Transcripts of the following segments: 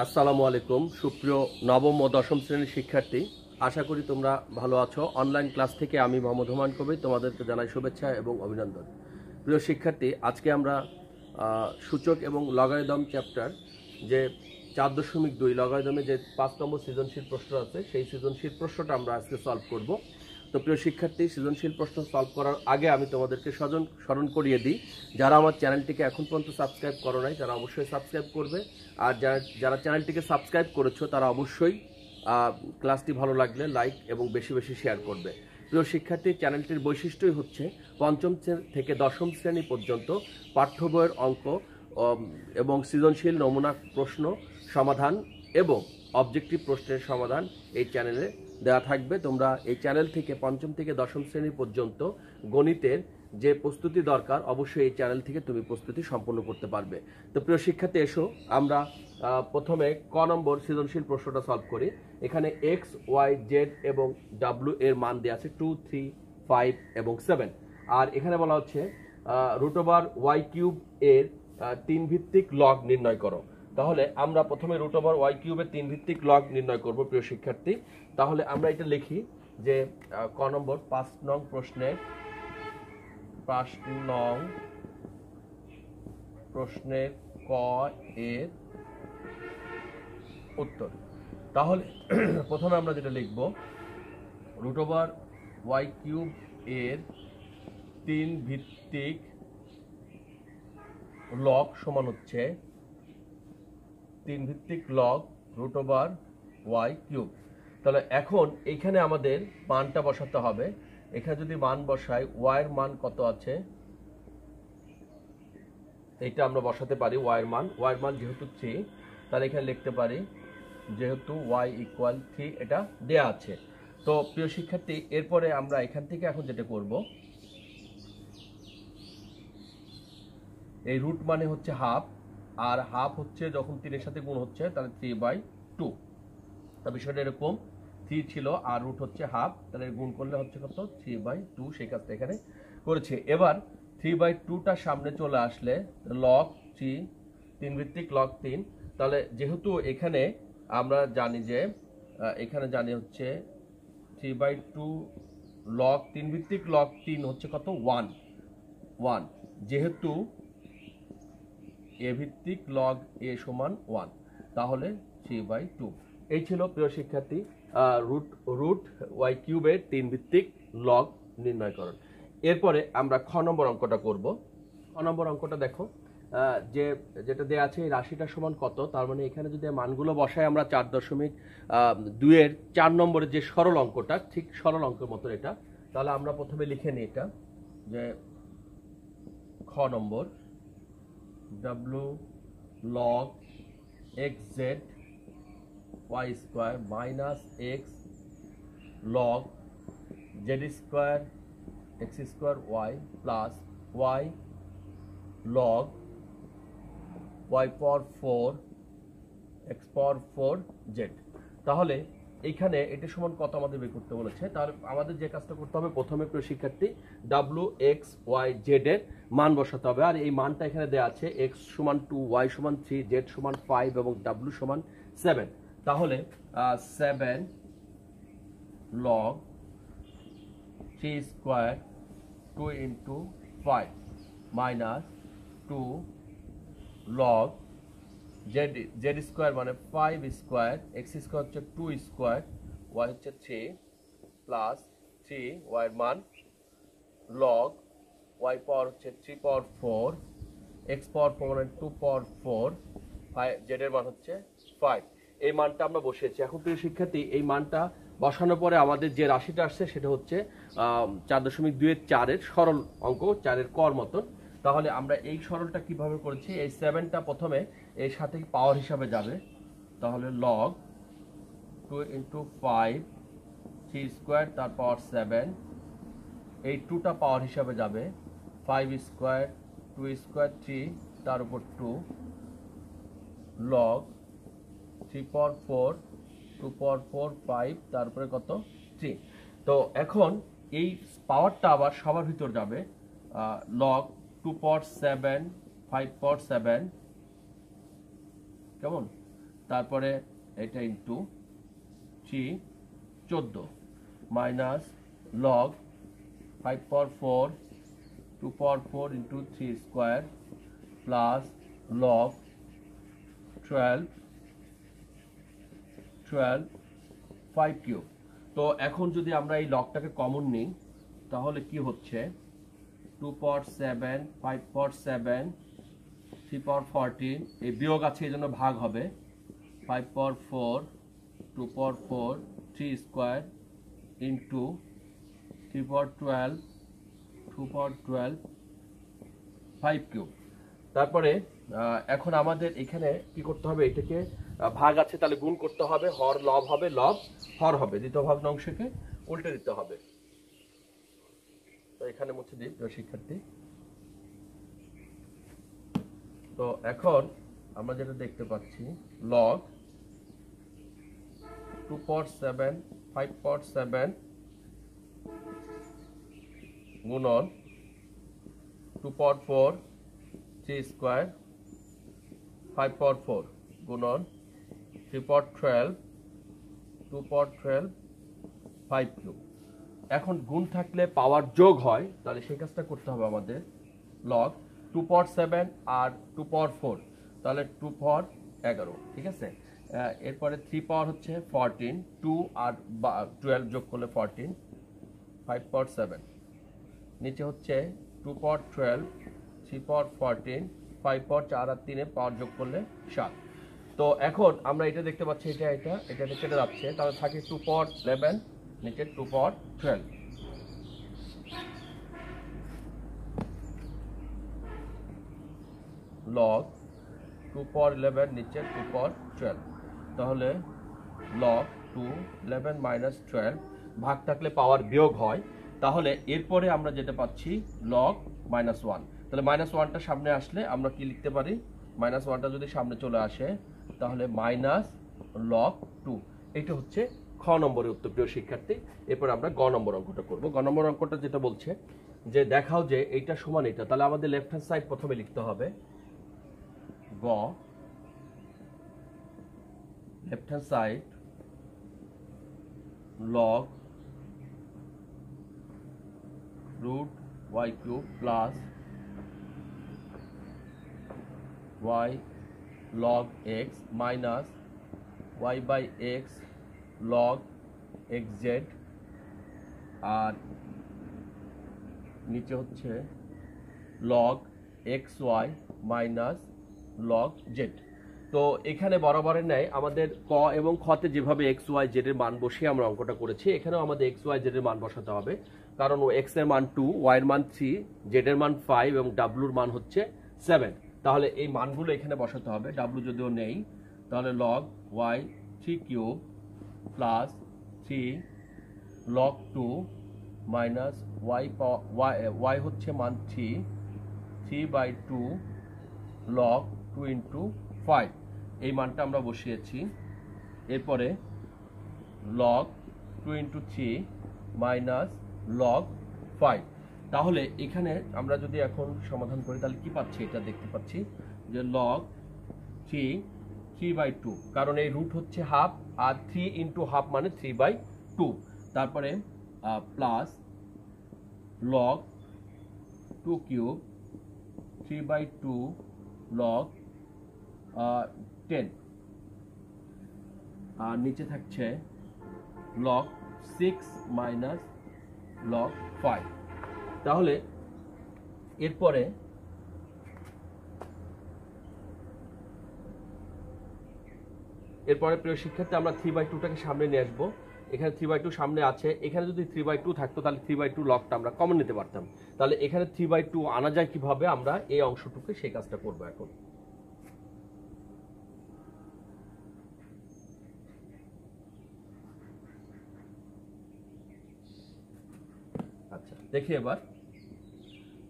আসসালামু আলাইকুম সুপ্রিয় নবম ও দশম শ্রেণীর শিক্ষার্থী, আশা করি তোমরা ভালো আছো। অনলাইন ক্লাস থেকে আমি মোহাম্মদ হুমায়ুন কবির তোমাদেরকে জানাই শুভেচ্ছা এবং অভিনন্দন। প্রিয় শিক্ষার্থী, আজকে আমরা সূচক এবং লগারিদম চ্যাপ্টার যে 4.2 লগারিদমে যে 5 নম্বর সৃজনশীল প্রশ্ন আছে সেই সৃজনশীল প্রশ্নটা আমরা আজকে সলভ করব। তো প্রিয় শিক্ষার্থী, সৃজনশীল প্রশ্ন সলভ করার আগে আমি তোমাদেরকে স্মরণ করিয়ে দিই, যারা আমার চ্যানেলটিকে এখন পর্যন্ত সাবস্ক্রাইব করো নাই তারা অবশ্যই সাবস্ক্রাইব করবে, আর যারা চ্যানেলটিকে সাবস্ক্রাইব করেছো তারা অবশ্যই ক্লাসটি ভালো লাগলে লাইক এবং বেশি বেশি শেয়ার করবে। প্রিয় শিক্ষার্থী, চ্যানেলটির বৈশিষ্ট্যই হচ্ছে পঞ্চম থেকে দশম শ্রেণী পর্যন্ত পাঠ্য বইয়ের অঙ্ক এবং সৃজনশীল নমুনা প্রশ্ন সমাধান এবং অবজেক্টিভ প্রশ্নের সমাধান এই চ্যানেলে দেওয়া থাকবে। তোমরা এই চ্যানেল থেকে পঞ্চম থেকে দশম শ্রেণী পর্যন্ত গণিতের যে প্রস্তুতি দরকার অবশ্যই এই চ্যানেল থেকে তুমি প্রস্তুতি সম্পন্ন করতে পারবে। তো প্রিয় শিক্ষার্থী, এসো আমরা প্রথমে ক নম্বর সৃজনশীল প্রশ্নটা সলভ করি। এখানে এক্স, ওয়াই, জেড এবং ডাব্লিউ এর মান দেওয়া আছে 2, 3, 5 এবং 7। আর এখানে বলা হচ্ছে √y³ এর 3 ভিত্তিক লগ নির্ণয় করো। তাহলে আমরা প্রথমে √y³ এর 3 ভিত্তিক লগ নির্ণয় করব। প্রিয় শিক্ষার্থী, তাহলে আমরা এটা লিখি যে ক নম্বর 5 নং প্রশ্নের ক এর উত্তর। তাহলে প্রথমে আমরা যেটা লিখব √y³ এর 3 ভিত্তিক লগ সমান হচ্ছে 3 ভিত্তিক লগ √y³। তাহলে এখন এখানে আমাদের মানটা বসাতে হবে। এখানে যদি মান বসাই, y এর মান কত আছে এটা আমরা বসাতে পারি। y এর মান যেহেতু 3, তাহলে এখানে লিখতে পারি যেহেতু y = 3 এটা দেয়া আছে। তো প্রিয় শিক্ষার্থী, এরপরে আমরা এখান থেকে এখন যেটা করব, এই রুট মানে হচ্ছে হাফ, আর হাফ হচ্ছে যখন 3 এর সাথে গুণ হচ্ছে তাহলে 3/2। তা বিষয়টা এরকম, 3 ছিল আর রুট হচ্ছে হাফ, তাহলে গুণ করলে হচ্ছে কত 3/2। সেই কাজটা এখানে করেছে। এবার 3/2টা সামনে চলে আসলে লগ 3 ভিত্তিক লগ 3। তাহলে যেহেতু এখানে আমরা জানি যে এখানে জানি হচ্ছে 3/2 লগ 3 ভিত্তিক লগ 3 হচ্ছে কত 1। যেহেতু এ ভিত্তিক লগ এ সমান 1, তাহলে 3/2। এই ছিল প্রিয় শিক্ষার্থী √y³ এর 3 ভিত্তিক লগ নির্ণয়করণ। এরপরে আমরা খ নম্বর অঙ্কটা করব। খ নম্বর অঙ্কটা দেখো, যেটা দেয়া আছে এই রাশিটা সমান কত, তার মানে এখানে যদি মানগুলো বসাই আমরা 4.2 এর 4 নম্বরের যে সরল অঙ্কটা, ঠিক সরল অঙ্কের মতো এটা। তাহলে আমরা প্রথমে লিখে নিই এটা যে খ নম্বর w log xz y² minus x log z² x² y plus y log y⁴ x⁴ z। তাহলে এইখানে এটা সমান কত আমাদের বের করতে বলেছে। তাহলে আমাদের যে কাজটা করতে হবে, প্রথমে প্রিয় শিক্ষার্থী w x y z এর মান বসাতে হবে। আর এই মানটা এখানে দেওয়া আছে x সমান 2, y সমান 3, z সমান 5 এবং w সমান 7। তাহলে 7 log 3² 2 × 5 minus 2 log z² মানে 5² x² হচ্ছে 2², y হচ্ছে 3 প্লাস 3 y এর মান log y পাওয়ার হচ্ছে 3⁴ x⁴ মানে 2⁴, z এর মান হচ্ছে 5। এই মানটা আমরা বসিয়েছি। এখন প্রিয় শিক্ষার্থী, এই মানটা বসানোর পরে আমাদের যে রাশিটা আসছে সেটা হচ্ছে 4.2 এর 4 এর সরল অঙ্ক, 4 এর কর মতন। তাহলে আমরা এই সরলটা কিভাবে করেছি, এই 7টা প্রথমে এর সাথে পাওয়ার হিসাবে যাবে। তাহলে log 2 × 5 3² তার পাওয়ার 7, এই 2টা পাওয়ার হিসাবে যাবে 5² 2² 3 তার উপর 2 log 3⁴ 2⁴ 5 তারপরে কত 3। তো এখন এই পাওয়ারটা আবার সবার ভিতর যাবে, log 2⁴ 7 5⁴ 7 কেমন তারপরে এটা ইন্টু 3 14 মাইনাস লগ 5 পাওয়ার 4 2 পাওয়ার 4 into 3 square plus log 12 5 cube. তো এখন যদি আমরা এই লগটাকে কমন নিই তাহলে কি হচ্ছে 2 পাওয়ার 7 5 পাওয়ার 7 3 পাওয়ার 14, এই বিয়োগ আছে এই জন্য ভাগ হবে 5 পাওয়ার 4 2 পাওয়ার 4 3 স্কোয়ার ইন্টু 3 পাওয়ার 12 2 পাওয়ার 12 5 কিউব। তারপরে এখন আমাদের এখানে কি করতে হবে, এটাকে ভাগ আছে তাহলে গুণ করতে হবে, হর লব হবে, লব হর হবে, দ্বিতীয় ভগ্নাংশকে উল্টে দিতে হবে। তো এখানে মুছে দিই প্রিয় শিক্ষার্থী। তো এখন আমরা যেটা দেখতে পাচ্ছি লগ 2 পাওয়ার 7 5 পাওয়ার 7 গুণন 2 পাওয়ার 4 3 স্কোয়ার 5 পাওয়ার 4 গুণন 3 পাওয়ার 12 2 পাওয়ার 12 5 কিউব। এখন গুণ থাকলে পাওয়ার যোগ হয়, তাহলে সেই কাজটা করতে হবে আমাদের। লগ 2 পাওয়ার 7 আর 2 পাওয়ার 4 তাহলে 2 পাওয়ার 11, ঠিক আছে। এরপরে 3 পাওয়ার হচ্ছে 14 2 আর 12 যোগ করলে 14 5 পাওয়ার 7 নিচে হচ্ছে 2 পাওয়ার 12 3 পাওয়ার 14 5 পাওয়ার 4 আর 3 পাওয়ার যোগ করলে 7। তো এখন আমরা এটা দেখতে পাচ্ছি এটা কেটে যাচ্ছে, তাহলে থাকে 2 পাওয়ার 11 নিচে 2 পাওয়ার 12 লগ 2 পাওয়ার 11 নিচে 2 পাওয়ার 12, তাহলে লগ 2 11 মাইনাস 12 ভাগ থাকলে পাওয়ার বিয়োগ হয়, তাহলে এরপরে আমরা যেটা পাচ্ছি লগ -1। তাহলে -1টা সামনে আসলে আমরা কি লিখতে পারি, -1টা যদি সামনে চলে আসে তাহলে মাইনাস লগ 2। এটা হচ্ছে খ নম্বরের উত্তর প্রিয় শিক্ষার্থী। এরপর আমরা গ নম্বর অঙ্কটা করব। গ নম্বর অঙ্কটা যেটা বলছে যে দেখাও যে এইটা সমান এটা, তাহলে আমাদের লেফট হ্যান্ড সাইড প্রথমে লিখতে হবে। গ left hand side log root y cube plus y log x minus y by x log xz আর নিচে হচ্ছে log xy minus log z। তো এখানে বরাবরের ন্যায় আমাদের ক এবং খতে যেভাবে xy z এর মান বসিয়ে আমরা অঙ্কটা করেছি, এখানেও আমাদের xy z এর মান বসাতে হবে, কারণ x এর মান 2 y এর মান 3 z এর মান 5 এবং w এর মান হচ্ছে 7। তাহলে এই মানগুলো এখানে বসাতে হবে। w যদিও নেই তাহলে log y 3 cube plus 3 log 2 minus y হচ্ছে মান 3/2 log 2 ইন্টু 5, এই মানটা আমরা বসিয়েছি। এরপরে log 2 ইন্টু 3 মাইনাস log 5। তাহলে এখানে আমরা যদি এখন সমাধান করি তাহলে কি পাচ্ছি, এটা দেখতে পাচ্ছি যে log 3/2, কারণ এই রুট হচ্ছে হাফ আর 3 ইন্টু হাফ মানে 3/2। তারপরে প্লাস log 2 কিউব 3/2 log 10 আর নিচে থাকছে log 6 মাইনাস log 5। তাহলে এরপরে প্রিয় শিক্ষার্থী আমরা 3/2টাকে সামনে নিয়ে আসবো। এখানে 3/2 সামনে আছে, এখানে যদি 3/2 থাকতো তাহলে 3/2 লগটা আমরা কমন নিতে পারতাম। তাহলে এখানে 3/2 আনা যায় কিভাবে, আমরা এই অংশটুকু সেই কাজটা করবো এখন। আচ্ছা দেখি এবার,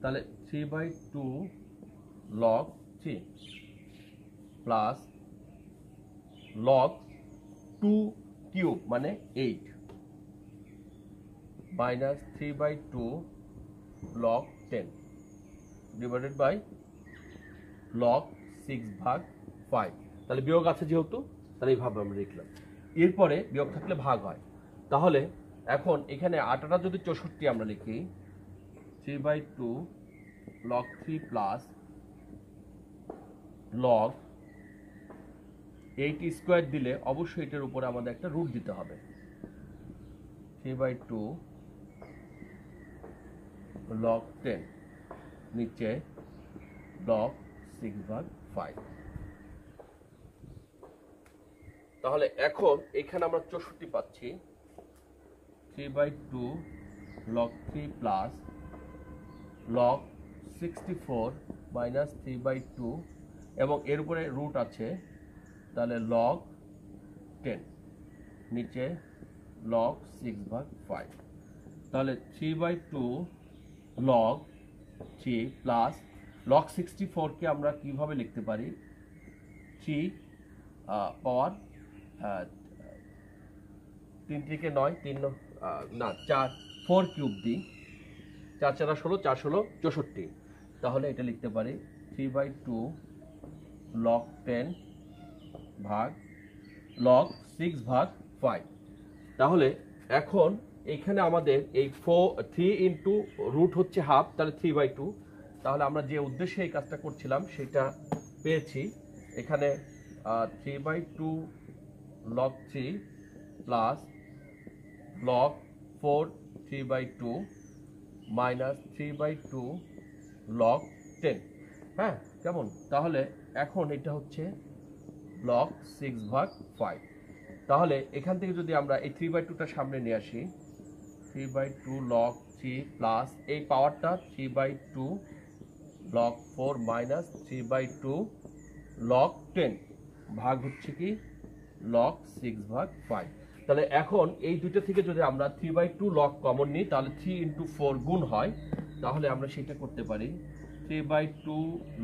তাহলে 3/2 log 3 প্লাস log 2 কিউব মানে 8 minus 3/2 log 10 divided by log 6/5। তাহলে বিয়োগ আছে যেহেতু তাহলে এইভাবে আমরা লিখলাম। এরপরে বিয়োগ থাকলে ভাগ হয়। তাহলে এখন এখানে 8টা যদি 64 আমরা লিখি 3/2 log 3 প্লাস log 8 স্কোয়ার দিলে অবশ্যই এটার উপরে আমাদের একটা রুট দিতে হবে। 3/2 log 10 নিচে log 6/5। তাহলে এখন এখানে আমরা 64 পাচ্ছি 3/2 log 3 প্লাস log 64 মাইনাস 3/2 এবং এর উপরে রুট আছে, তাহলে log 10 নিচে log 6/5। তাহলে 3/2 log 3 প্লাস log 64 কে আমরা কিভাবে লিখতে পারি 3 পাওয়ার 3 থেকে 9 3 না 4 4 কিউব দিই, 4 4 16 4 16 64। তাহলে এটা লিখতে পারি 3/2 log 10 ভাগ log 6/5। তাহলে এখন এখানে আমাদের এই 3 ইন্টু রুট হচ্ছে হাফ, তাহলে 3/2। তাহলে আমরা যে উদ্দেশ্যে এই কাজটা করছিলাম সেটা পেয়েছি। এখানে 3/2 log 3 plus log 4 3/2 minus 3/2 log 10। হ্যাঁ, কেমন? তাহলে এখন এটা হচ্ছে log 6/5। তাহলে এখান থেকে যদি আমরা এই 3/2টা সামনে নিয়ে আসি 3/2 log 3 প্লাস এই পাওয়ারটা 3/2 log 4 মাইনাস 3/2 log 10 ভাগ হচ্ছে কি log 6/5। তাহলে এখন এই দুইটা থেকে যদি আমরা 3/2 log কমন নিই তাহলে 3 ইন্টু 4 গুণ হয়। তাহলে আমরা সেটা করতে পারি 3/2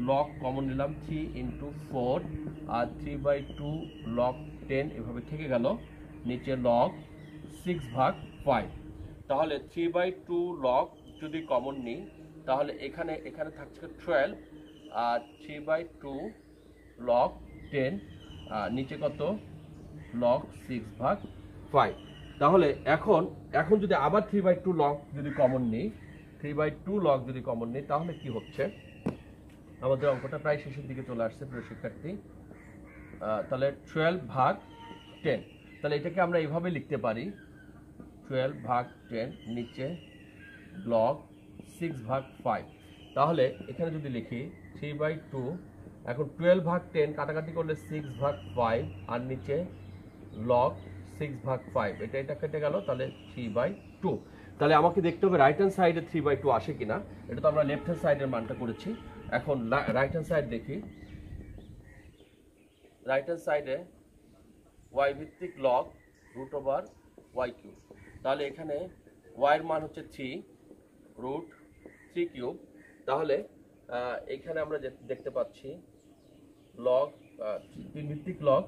log কমন নিলাম 3 ইন্টু 4 আর 3/2 log 10 এভাবে থেকে গেল, নিচে log 6/5। তাহলে 3/2 log যদি কমন নিই তাহলে এখানে থাকছে 12 আর 3/2 log 10 নিচে কত log 6/5। তাহলে এখন যদি আবার 3/2 log যদি কমন নিই 3/2 log যদি কমন নিই তাহলে কি হচ্ছে, আমাদের অঙ্কটা প্রায় শেষের দিকে চলে আসছে প্রিয় শিক্ষার্থী। তাহলে 12/10। তাহলে এটাকে আমরা এইভাবে লিখতে পারি 12/10 নিচে log 6/5। তাহলে এখানে যদি লিখি 3/2, এখন 12/10 কাটাকাটি করলে 6/5 আর নিচে log 6/5, এটা কেটে গেল, তাহলে 3/2। তাহলে আমাকে দেখতে হবে রাইট হ্যান্ড সাইডে 3/2 আসে কিনা। এটা তো আমরা লেফট হ্যান্ড সাইডের মানটা করেছি। এখন রাইট হ্যান্ড সাইড দেখি, রাইট হ্যান্ড সাইডে y ভিত্তিক log √y³। তাহলে এখানে y এর মান হচ্ছে 3 √3³ তাহলে এখানে আমরা দেখতে পাচ্ছি log 3 ভিত্তিক log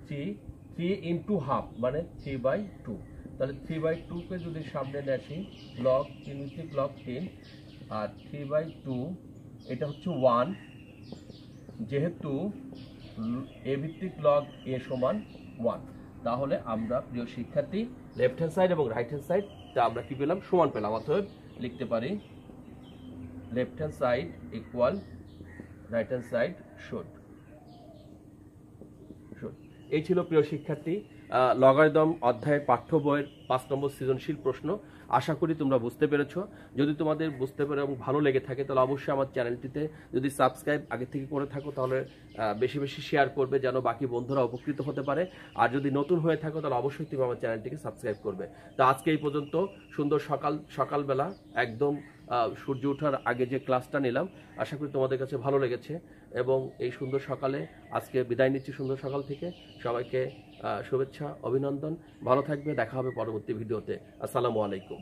3 ইন্টু হাফ মানে 3/2। তাহলে 3/2 কে যদি সামনে নিয়ে আসি log 3 ভিত্তিক log 3 আর 3/2 এটা হচ্ছে 1, যেহেতু a ভিত্তিক log a সমান 1। তাহলে আমরা প্রিয় শিক্ষার্থী লেফট হ্যান্ড সাইড এবং রাইট হ্যান্ড সাইড তা আমরা কি পেলাম, সমান পেলাম। অতএব লিখতে পারি left hand side equal right hand side should. এই ছিল প্রিয় শিক্ষার্থী লগারিদম অধ্যায়ের পাঠ্য বইয়ের 5 নম্বর সৃজনশীল প্রশ্ন। আশা করি তোমরা বুঝতে পেরেছো। যদি তোমাদের বুঝতে পেরে এবং ভালো লেগে থাকে তাহলে অবশ্যই আমার চ্যানেলটিতে যদি সাবস্ক্রাইব আগে থেকে করে থাকো তাহলে বেশি বেশি শেয়ার করবে যেন বাকি বন্ধুরা উপকৃত হতে পারে। আর যদি নতুন হয়ে থাকো তাহলে অবশ্যই তুমি আমার চ্যানেলটিকে সাবস্ক্রাইব করবে। তো আজকে এই পর্যন্ত। সুন্দর সকালবেলা একদম সূর্য ওঠার আগে যে ক্লাসটা নিলাম আশা করি তোমাদের কাছে ভালো লেগেছে এবং এই সুন্দর সকালে আজকে বিদায় নিচ্ছি সুন্দর সকাল থেকে। সবাইকে শুভেচ্ছা, অভিনন্দন। ভালো থাকবে, দেখা হবে পরবর্তী ভিডিওতে। আসসালামু আলাইকুম।